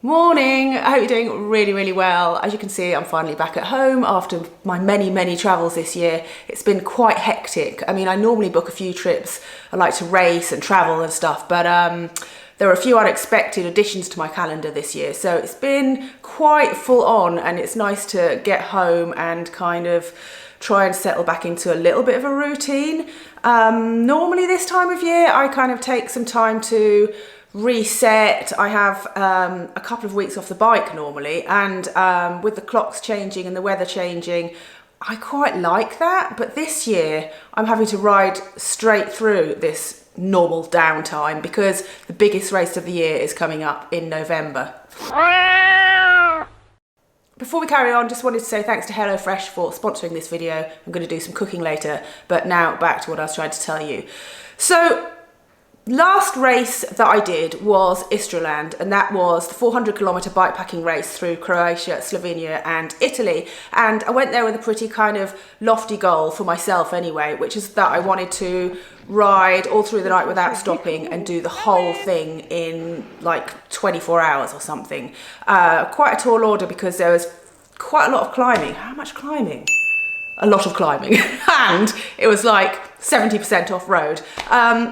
Morning, I hope you're doing really well. As you can see, I'm finally back at home after my many travels this year. It's been quite hectic. I mean, I normally book a few trips. I like to race and travel and stuff, but there are a few unexpected additions to my calendar this year. So it's been quite full on, and it's nice to get home and kind of try and settle back into a little bit of a routine. Normally this time of year, I kind of take some time to reset. I have a couple of weeks off the bike normally, and with the clocks changing and the weather changing, I quite like that. But this year I'm having to ride straight through this normal downtime because the biggest race of the year is coming up in November. Before we carry on, just wanted to say thanks to HelloFresh for sponsoring this video. I'm going to do some cooking later, but now back to what I was trying to tell you. So last race that I did was ISR Land, and that was the 400-kilometer bikepacking race through Croatia, Slovenia and Italy. And I went there with a pretty kind of lofty goal for myself anyway, which is that I wanted to ride all through the night without stopping and do the whole thing in like 24 hours or something. Quite a tall order because there was quite a lot of climbing. How much climbing? A lot of climbing. And it was like 70% off-road.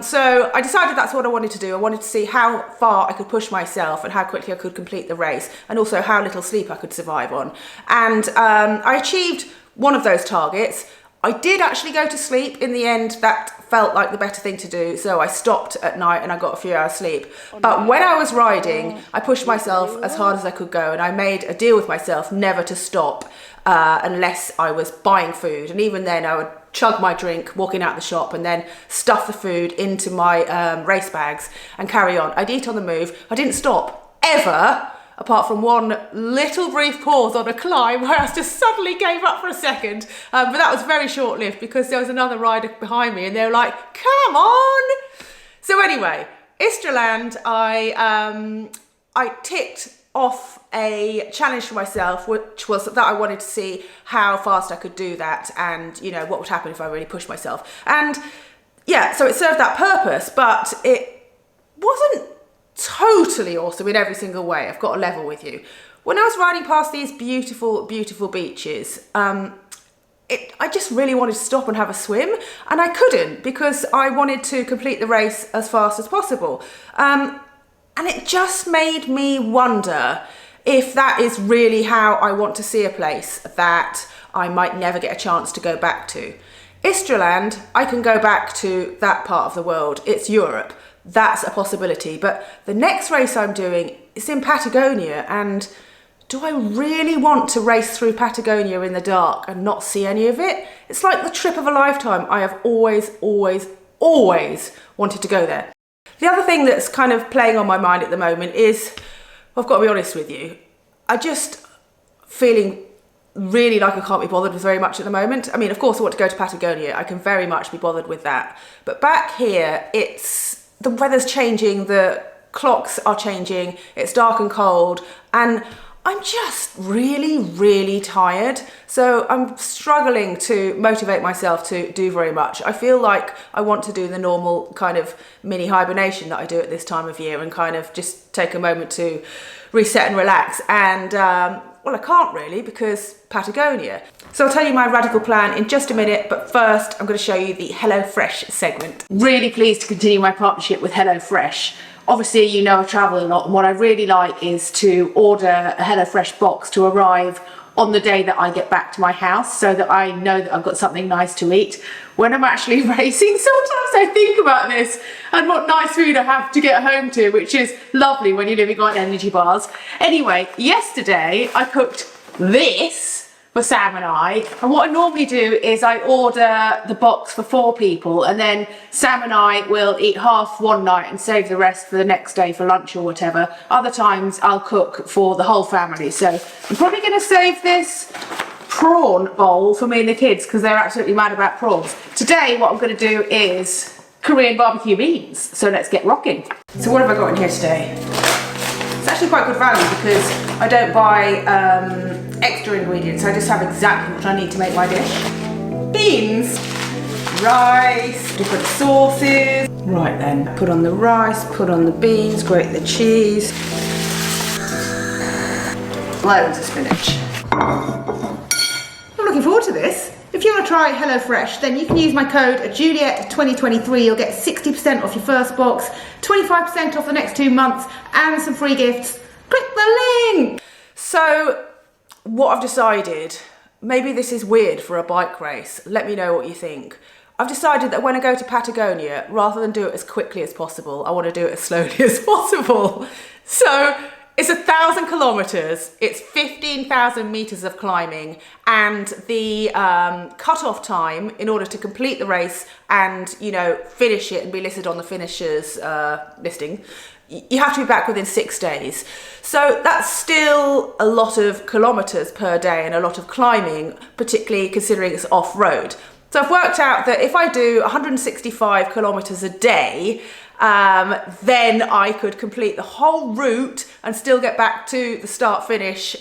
So I decided that's what I wanted to do. I wanted to see how far I could push myself and how quickly I could complete the race, and also how little sleep I could survive on. And I achieved one of those targets. I did actually go to sleep in the end. That felt like the better thing to do, so I stopped at night and I got a few hours sleep. But when I was riding, I pushed myself as hard as I could go, and I made a deal with myself never to stop unless I was buying food. And even then I would chug my drink walking out the shop and then stuff the food into my race bags and carry on. I'd eat on the move. I didn't stop ever, apart from one little brief pause on a climb where I just suddenly gave up for a second. But that was very short-lived because there was another rider behind me and they were like, come on. So anyway, ISR Land, I ticked off a challenge for myself, which was that I wanted to see how fast I could do that, and you know what would happen if I really pushed myself. And yeah, so it served that purpose, but it wasn't totally awesome in every single way. I've got to level with you. When I was riding past these beautiful beaches, I just really wanted to stop and have a swim, and I couldn't because I wanted to complete the race as fast as possible. And it just made me wonder if that is really how I want to see a place that I might never get a chance to go back to. ISR Land, I can go back to that part of the world. It's Europe. That's a possibility. But the next race I'm doing is in Patagonia, and do I really want to race through Patagonia in the dark and not see any of it? It's like the trip of a lifetime. I have always wanted to go there. The other thing that's kind of playing on my mind at the moment is, I've got to be honest with you, I'm just feeling really like I can't be bothered with very much at the moment. I mean, of course I want to go to Patagonia. I can very much be bothered with that. But back here, the weather's changing, the clocks are changing, it's dark and cold, and I'm just really tired. So I'm struggling to motivate myself to do very much. I feel like I want to do the normal kind of mini hibernation that I do at this time of year and kind of just take a moment to reset and relax. And well, I can't really because Patagonia. So I'll tell you my radical plan in just a minute, but first I'm going to show you the HelloFresh segment. Really pleased to continue my partnership with HelloFresh. Obviously, you know I travel a lot, and what I really like is to order a HelloFresh box to arrive on the day that I get back to my house, so that I know that I've got something nice to eat. When I'm actually racing, sometimes I think about this and what nice food I have to get home to, which is lovely when you're living on energy bars. Anyway, yesterday I cooked this for Sam and I, and what I normally do is I order the box for 4 people, and then Sam and I will eat half one night and save the rest for the next day for lunch or whatever. Other times I'll cook for the whole family. So I'm probably going to save this prawn bowl for me and the kids because they're absolutely mad about prawns. Today what I'm going to do is Korean barbecue beans, so let's get rocking. So what have I got in here today? It's actually quite good value because I don't buy extra ingredients. I just have exactly what I need to make my dish. Beans, rice, different sauces. Right then, put on the rice, put on the beans, grate the cheese. loads of spinach. I'm looking forward to this. If you want to try HelloFresh, then you can use my code Juliet2023. You'll get 60% off your first box, 25% off the next 2 months, and some free gifts. Click the link. So what I've decided, maybe this is weird for a bike race. Let me know what you think. I've decided that when I go to Patagonia, rather than do it as quickly as possible, I want to do it as slowly as possible. So it's 1,000 kilometers, it's 15,000 meters of climbing, and the cut-off time in order to complete the race and, you know, finish it and be listed on the finishers listing, you have to be back within 6 days. So that's still a lot of kilometers per day and a lot of climbing, particularly considering it's off-road. So I've worked out that if I do 165 kilometers a day, then I could complete the whole route and still get back to the start-finish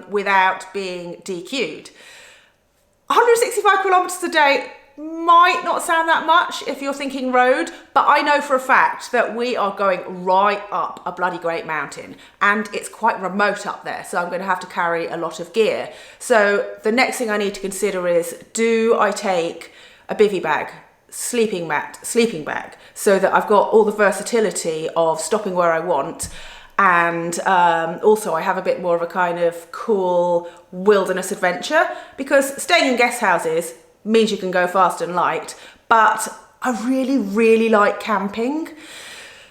without being DQ'd. 165 kilometers a day might not sound that much if you're thinking road, but I know for a fact that we are going right up a bloody great mountain, and it's quite remote up there, so I'm going to have to carry a lot of gear. So the next thing I need to consider is, do I take a bivvy bag, sleeping bag, so that I've got all the versatility of stopping where I want, and also I have a bit more of a kind of cool wilderness adventure, because staying in guest houses means you can go fast and light, but I really like camping.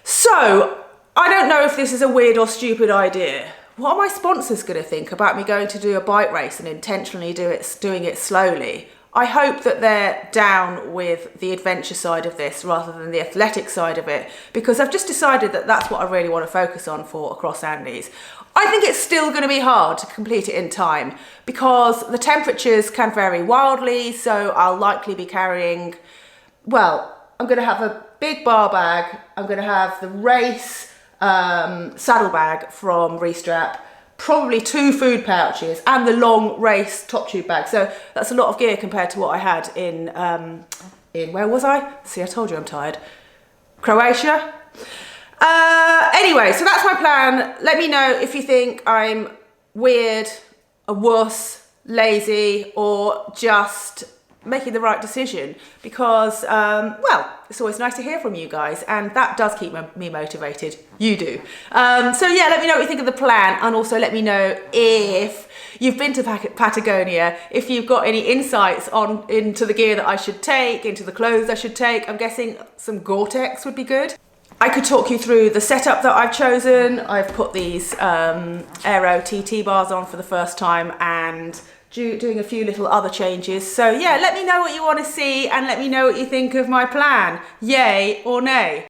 So I don't know if this is a weird or stupid idea. What are my sponsors going to think about me going to do a bike race and intentionally doing it slowly? I hope that they're down with the adventure side of this rather than the athletic side of it, because I've just decided that that's what I really want to focus on for Across Andes. I think it's still going to be hard to complete it in time because the temperatures can vary wildly, so I'll likely be carrying, well, I'm going to have a big bar bag, I'm going to have the race saddlebag from Restrap, probably 2 food pouches, and the long race top tube bag. So that's a lot of gear compared to what I had in where was I? See, I told you I'm tired. Croatia. Anyway, so that's my plan. Let me know if you think I'm weird, a wuss, lazy, or just making the right decision, because, well, it's always nice to hear from you guys, and that does keep me motivated. You do. So yeah, let me know what you think of the plan, and also let me know if you've been to Patagonia, if you've got any insights into the gear that I should take, into the clothes I should take. I'm guessing some Gore-Tex would be good. I could talk you through the setup that I've chosen. I've put these Aero TT bars on for the first time and doing a few little other changes. So yeah, let me know what you want to see and let me know what you think of my plan. Yay or nay?